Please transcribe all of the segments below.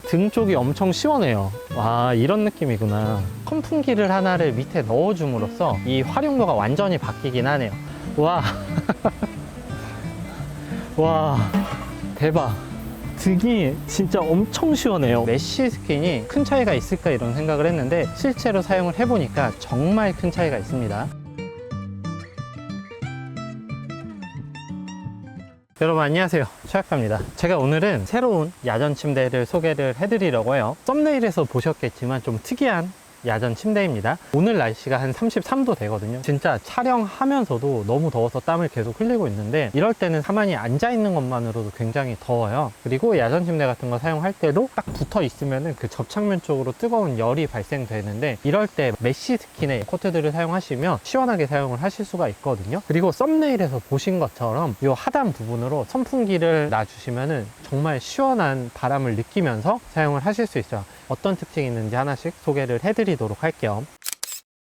등 쪽이 엄청 시원해요. 와, 이런 느낌이구나. 선풍기를 하나를 밑에 넣어줌으로써 이 활용도가 완전히 바뀌긴 하네요. 와. 와, 대박. 등이 진짜 엄청 시원해요. 메쉬 스킨이 큰 차이가 있을까 이런 생각을 했는데 실제로 사용을 해보니까 정말 큰 차이가 있습니다. 여러분 안녕하세요, 최학과입니다. 제가 오늘은 새로운 야전 침대를 소개를 해드리려고 해요. 썸네일에서 보셨겠지만 좀 특이한 야전 침대입니다. 오늘 날씨가 한 33도 되거든요. 진짜 촬영하면서도 너무 더워서 땀을 계속 흘리고 있는데 이럴 때는 가만히 앉아 있는 것만으로도 굉장히 더워요. 그리고 야전 침대 같은 거 사용할 때도 딱 붙어 있으면은 그 접착면 쪽으로 뜨거운 열이 발생되는데 이럴 때 메쉬 스킨의 코트들을 사용하시면 시원하게 사용을 하실 수가 있거든요. 그리고 썸네일에서 보신 것처럼 이 하단 부분으로 선풍기를 놔주시면은 정말 시원한 바람을 느끼면서 사용을 하실 수 있어요. 어떤 특징이 있는지 하나씩 소개를 해드리도록 할게요.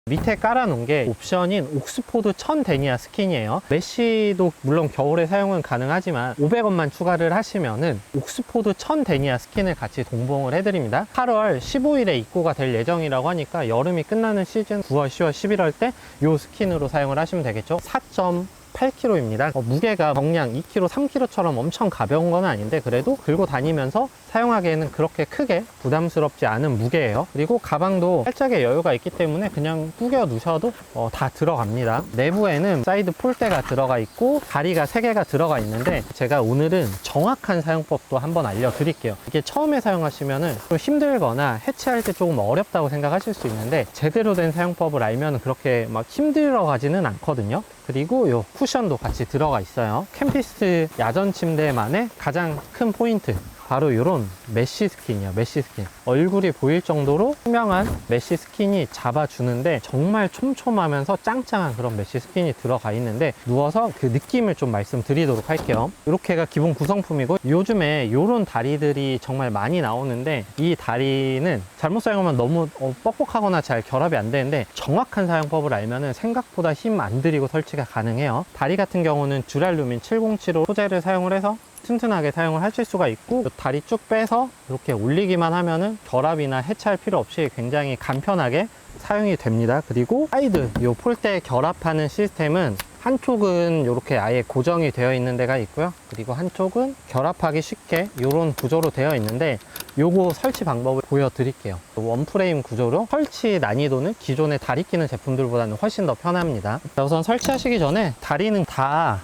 밑에 깔아놓은 게 옵션인 옥스포드 1000 데니아 스킨이에요. 메쉬도 물론 겨울에 사용은 가능하지만 500원만 추가를 하시면은 옥스포드 1000 데니아 스킨을 같이 동봉을 해드립니다. 8월 15일에 입고가 될 예정이라고 하니까 여름이 끝나는 시즌 9월, 10월, 11월 때 이 스킨으로 사용을 하시면 되겠죠. 4.8kg입니다. 무게가 정량 2kg, 3kg처럼 엄청 가벼운 건 아닌데 그래도 들고 다니면서 사용하기에는 그렇게 크게 부담스럽지 않은 무게예요. 그리고 가방도 살짝의 여유가 있기 때문에 그냥 구겨 두셔도 다 들어갑니다. 내부에는 사이드 폴대가 들어가 있고 다리가 3개가 들어가 있는데 제가 오늘은 정확한 사용법도 한번 알려드릴게요. 이게 처음에 사용하시면은 좀 힘들거나 해체할 때 조금 어렵다고 생각하실 수 있는데 제대로 된 사용법을 알면 그렇게 막 힘들어 가지는 않거든요. 그리고 요 쿠션도 같이 들어가 있어요. 캠피스트 야전 침대만의 가장 큰 포인트, 바로 이런 메쉬 스킨이에요. 메쉬 스킨. 얼굴이 보일 정도로 투명한 메쉬 스킨이 잡아주는데 정말 촘촘하면서 짱짱한 그런 메쉬 스킨이 들어가 있는데 누워서 그 느낌을 좀 말씀드리도록 할게요. 이렇게가 기본 구성품이고 요즘에 이런 다리들이 정말 많이 나오는데 이 다리는 잘못 사용하면 너무 뻑뻑하거나 잘 결합이 안 되는데 정확한 사용법을 알면은 생각보다 힘 안 들이고 설치가 가능해요. 다리 같은 경우는 듀랄루민 7075 소재를 사용을 해서 튼튼하게 사용을 하실 수가 있고 다리 쭉 빼서 이렇게 올리기만 하면은 결합이나 해체할 필요 없이 굉장히 간편하게 사용이 됩니다. 그리고 사이드 이 폴대 결합하는 시스템은 한쪽은 이렇게 아예 고정이 되어 있는 데가 있고요. 그리고 한쪽은 결합하기 쉽게 이런 구조로 되어 있는데 요거 설치 방법을 보여드릴게요. 원프레임 구조로 설치 난이도는 기존의 다리 끼는 제품들보다는 훨씬 더 편합니다. 우선 설치하시기 전에 다리는 다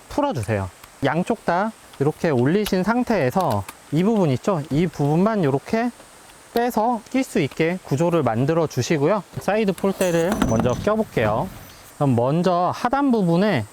풀어주세요. 양쪽 다 이렇게 올리신 상태에서 이 부분 있죠? 이 부분만 이렇게 빼서 낄 수 있게 구조를 만들어 주시고요. 사이드 폴대를 먼저 껴볼게요. 그럼 먼저 하단 부분에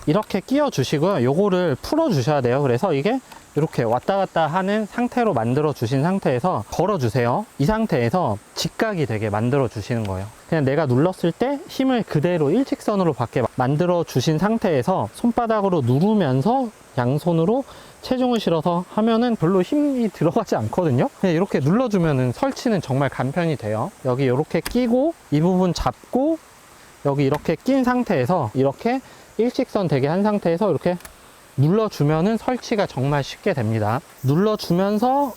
이렇게 끼워 주시고요. 요거를 풀어 주셔야 돼요. 그래서 이게 이렇게 왔다 갔다 하는 상태로 만들어 주신 상태에서 걸어 주세요. 이 상태에서 직각이 되게 만들어 주시는 거예요. 그냥 내가 눌렀을 때 힘을 그대로 일직선으로 받게 만들어 주신 상태에서 손바닥으로 누르면서 양손으로 체중을 실어서 하면은 별로 힘이 들어가지 않거든요. 그냥 이렇게 눌러주면은 설치는 정말 간편이 돼요. 여기 이렇게 끼고 이 부분 잡고 여기 이렇게 낀 상태에서 이렇게 일직선 되게 한 상태에서 이렇게 눌러주면은 설치가 정말 쉽게 됩니다. 눌러주면서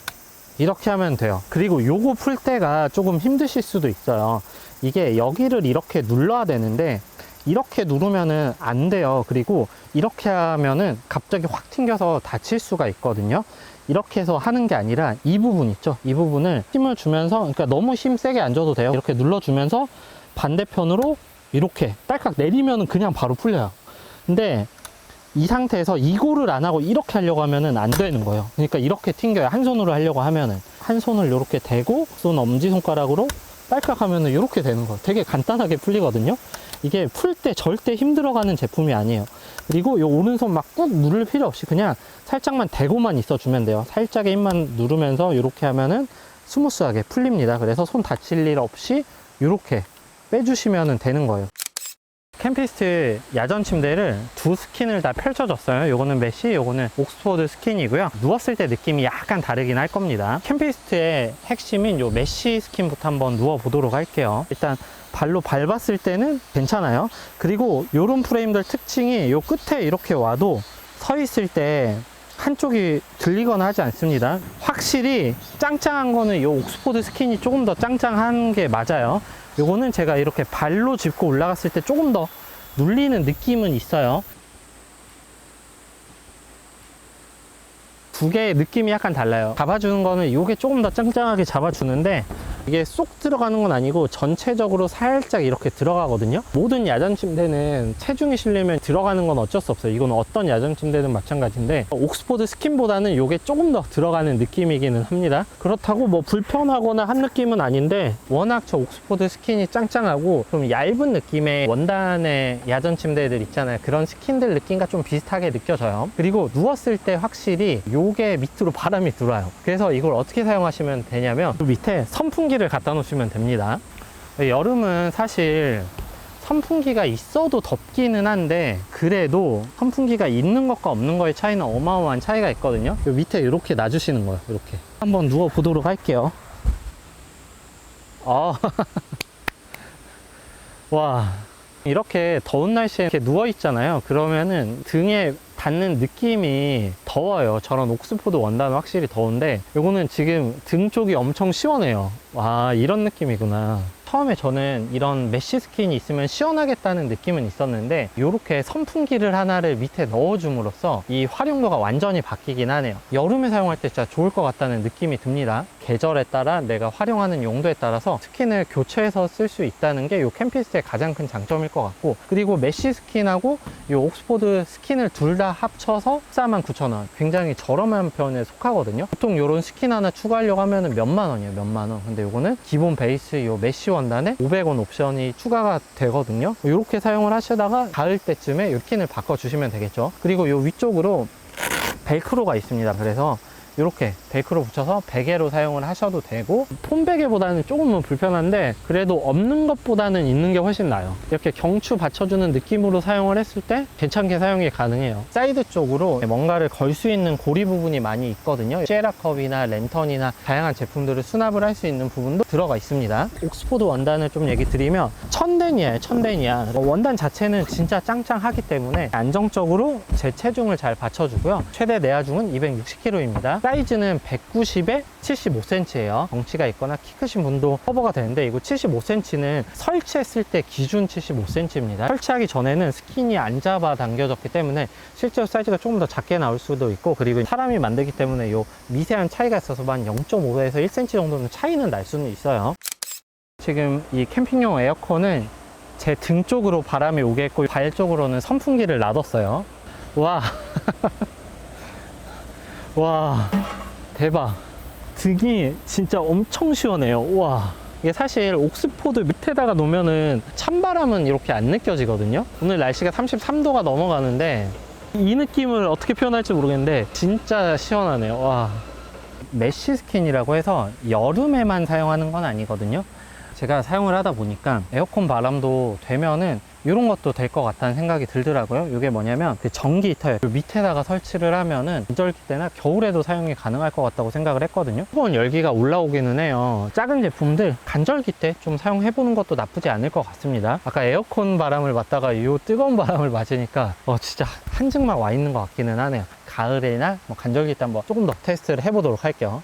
이렇게 하면 돼요. 그리고 요거 풀 때가 조금 힘드실 수도 있어요. 이게 여기를 이렇게 눌러야 되는데 이렇게 누르면은 안 돼요. 그리고 이렇게 하면은 갑자기 확 튕겨서 다칠 수가 있거든요. 이렇게 해서 하는 게 아니라 이 부분 있죠? 이 부분을 힘을 주면서, 그러니까 너무 힘 세게 안 줘도 돼요. 이렇게 눌러주면서 반대편으로 이렇게 딸깍 내리면은 그냥 바로 풀려요. 근데 이 상태에서 이거를 안 하고 이렇게 하려고 하면은 안 되는 거예요. 그러니까 이렇게 튕겨요. 한 손으로 하려고 하면은 한 손을 이렇게 대고 손 엄지손가락으로 딸깍 하면은 이렇게 되는 거예요. 되게 간단하게 풀리거든요. 이게 풀 때 절대 힘들어가는 제품이 아니에요. 그리고 이 오른손 막 꾹 누를 필요 없이 그냥 살짝만 대고만 있어주면 돼요. 살짝의 힘만 누르면서 이렇게 하면은 스무스하게 풀립니다. 그래서 손 다칠 일 없이 이렇게 빼주시면 되는 거예요. 캠피스트 야전 침대를 두 스킨을 다 펼쳐줬어요. 요거는 메쉬, 요거는 옥스포드 스킨이고요. 누웠을 때 느낌이 약간 다르긴 할 겁니다. 캠피스트의 핵심인 요 메쉬 스킨부터 한번 누워 보도록 할게요. 일단 발로 밟았을 때는 괜찮아요. 그리고 요런 프레임들 특징이 요 끝에 이렇게 와도 서 있을 때 한쪽이 들리거나 하지 않습니다. 확실히 짱짱한 거는 이 옥스포드 스킨이 조금 더 짱짱한 게 맞아요. 요거는 제가 이렇게 발로 짚고 올라갔을 때 조금 더 눌리는 느낌은 있어요. 두 개의 느낌이 약간 달라요. 잡아주는 거는 이게 조금 더 짱짱하게 잡아주는데 이게 쏙 들어가는 건 아니고 전체적으로 살짝 이렇게 들어가거든요. 모든 야전 침대는 체중이 실리면 들어가는 건 어쩔 수 없어요. 이건 어떤 야전 침대든 마찬가지인데 옥스포드 스킨보다는 이게 조금 더 들어가는 느낌이기는 합니다. 그렇다고 뭐 불편하거나 한 느낌은 아닌데 워낙 저 옥스포드 스킨이 짱짱하고 좀 얇은 느낌의 원단의 야전 침대들 있잖아요. 그런 스킨들 느낌과 좀 비슷하게 느껴져요. 그리고 누웠을 때 확실히 요게 밑으로 바람이 들어와요. 그래서 이걸 어떻게 사용하시면 되냐면 그 밑에 선풍기를 갖다 놓으시면 됩니다. 여름은 사실 선풍기가 있어도 덥기는 한데 그래도 선풍기가 있는 것과 없는 거의 차이는 어마어마한 차이가 있거든요. 요 밑에 이렇게 놔주시는 거예요. 이렇게 한번 누워 보도록 할게요. 와, 이렇게 더운 날씨에 이렇게 누워 있잖아요. 그러면은 등에 닿는 느낌이 더워요. 저런 옥스포드 원단은 확실히 더운데 요거는 지금 등 쪽이 엄청 시원해요. 와, 이런 느낌이구나. 처음에 저는 이런 메쉬 스킨이 있으면 시원하겠다는 느낌은 있었는데 이렇게 선풍기를 하나를 밑에 넣어줌으로써 이 활용도가 완전히 바뀌긴 하네요. 여름에 사용할 때 진짜 좋을 것 같다는 느낌이 듭니다. 계절에 따라 내가 활용하는 용도에 따라서 스킨을 교체해서 쓸 수 있다는 게 이 캠피스의 가장 큰 장점일 것 같고, 그리고 메쉬 스킨하고 이 옥스포드 스킨을 둘 다 합쳐서 149,000원, 굉장히 저렴한 편에 속하거든요. 보통 이런 스킨 하나 추가하려고 하면 몇만 원이에요. 몇만 원. 근데 이거는 기본 베이스 이 메쉬 원단에 500원 옵션이 추가가 되거든요. 이렇게 사용을 하시다가 가을 때쯤에 이 스킨을 바꿔주시면 되겠죠. 그리고 이 위쪽으로 벨크로가 있습니다. 그래서 이렇게 벨크로 붙여서 베개로 사용을 하셔도 되고, 폼베개보다는 조금은 불편한데 그래도 없는 것보다는 있는 게 훨씬 나아요. 이렇게 경추 받쳐주는 느낌으로 사용을 했을 때 괜찮게 사용이 가능해요. 사이드 쪽으로 뭔가를 걸 수 있는 고리 부분이 많이 있거든요. 시에라컵이나 랜턴이나 다양한 제품들을 수납을 할 수 있는 부분도 들어가 있습니다. 옥스포드 원단을 좀 얘기 드리면 천데니아예요. 천데니아. 원단 자체는 진짜 짱짱하기 때문에 안정적으로 제 체중을 잘 받쳐주고요. 최대 내하중은 260kg입니다. 사이즈는 190에 75cm예요. 덩치가 있거나 키 크신 분도 커버가 되는데, 이거 75cm는 설치했을 때 기준 75cm입니다. 설치하기 전에는 스킨이 안 잡아 당겨졌기 때문에 실제로 사이즈가 조금 더 작게 나올 수도 있고, 그리고 사람이 만들기 때문에 요 미세한 차이가 있어서 한 0.5에서 1cm 정도는 차이는 날 수는 있어요. 지금 이 캠핑용 에어컨은 제 등 쪽으로 바람이 오겠고 발 쪽으로는 선풍기를 놔뒀어요. 와. 와, 대박. 등이 진짜 엄청 시원해요. 와, 이게 사실 옥스포드 밑에다가 놓으면은 찬바람은 이렇게 안 느껴지거든요. 오늘 날씨가 33도가 넘어가는데 이 느낌을 어떻게 표현할지 모르겠는데 진짜 시원하네요. 와, 메쉬 스킨이라고 해서 여름에만 사용하는 건 아니거든요. 제가 사용을 하다 보니까 에어컨 바람도 되면은 이런 것도 될 것 같다는 생각이 들더라고요. 이게 뭐냐면 그 전기 히터예요. 밑에다가 설치를 하면은 건절기 때나 겨울에도 사용이 가능할 것 같다고 생각을 했거든요. 뜨거운 열기가 올라오기는 해요. 작은 제품들 간절기 때 좀 사용해보는 것도 나쁘지 않을 것 같습니다. 아까 에어컨 바람을 맞다가 이 뜨거운 바람을 맞으니까 진짜 한증막 와 있는 것 같기는 하네요. 가을이나 뭐 간절기 때 한번 조금 더 테스트를 해보도록 할게요.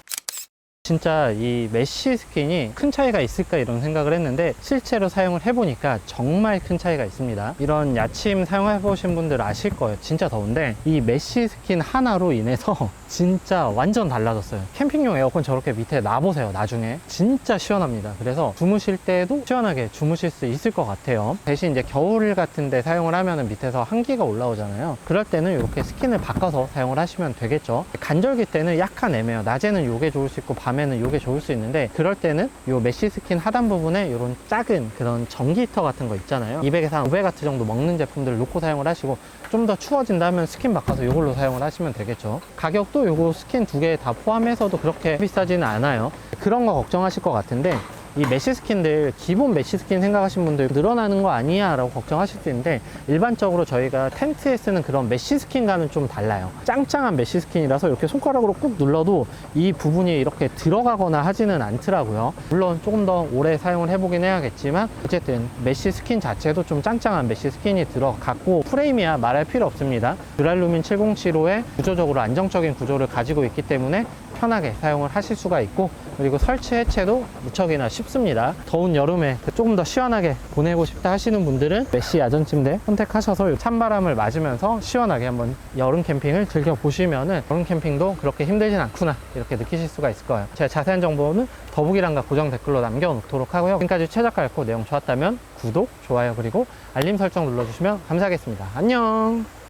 진짜 이 메쉬 스킨이 큰 차이가 있을까 이런 생각을 했는데 실제로 사용을 해보니까 정말 큰 차이가 있습니다. 이런 야침 사용해보신 분들 아실 거예요. 진짜 더운데 이 메쉬 스킨 하나로 인해서 진짜 완전 달라졌어요. 캠핑용 에어컨 저렇게 밑에 놔보세요. 나중에 진짜 시원합니다. 그래서 주무실 때도 시원하게 주무실 수 있을 것 같아요. 대신 이제 겨울 같은 데 사용을 하면 밑에서 한기가 올라오잖아요. 그럴 때는 이렇게 스킨을 바꿔서 사용을 하시면 되겠죠. 간절기 때는 약간 애매해요. 낮에는 요게 좋을 수 있고 밤에는 요게 좋을 수 있는데, 그럴 때는 요 메쉬 스킨 하단 부분에 이런 작은 그런 전기 히터 같은 거 있잖아요. 200에서 한 500W 정도 먹는 제품들을 놓고 사용을 하시고, 좀 더 추워진다면 스킨 바꿔서 이걸로 사용을 하시면 되겠죠. 가격도 요거 스킨 두 개 다 포함해서도 그렇게 비싸지는 않아요. 그런 거 걱정하실 것 같은데 이 메쉬 스킨들, 기본 메쉬 스킨 생각하시는 분들 늘어나는 거 아니야 라고 걱정하실 수 있는데, 일반적으로 저희가 텐트에 쓰는 그런 메쉬 스킨과는 좀 달라요. 짱짱한 메쉬 스킨이라서 이렇게 손가락으로 꾹 눌러도 이 부분이 이렇게 들어가거나 하지는 않더라고요. 물론 조금 더 오래 사용을 해보긴 해야겠지만, 어쨌든 메쉬 스킨 자체도 좀 짱짱한 메쉬 스킨이 들어갔고, 프레임이야 말할 필요 없습니다. 듀랄루민 7075에 구조적으로 안정적인 구조를 가지고 있기 때문에 편하게 사용을 하실 수가 있고, 그리고 설치 해체도 무척이나 쉽습니다. 더운 여름에 조금 더 시원하게 보내고 싶다 하시는 분들은 메쉬 야전 침대 선택하셔서 찬바람을 맞으면서 시원하게 한번 여름 캠핑을 즐겨보시면은 여름 캠핑도 그렇게 힘들진 않구나 이렇게 느끼실 수가 있을 거예요. 제가 자세한 정보는 더보기란과 고정 댓글로 남겨놓도록 하고요. 지금까지 최작가 였고 내용 좋았다면 구독, 좋아요, 그리고 알림 설정 눌러주시면 감사하겠습니다. 안녕.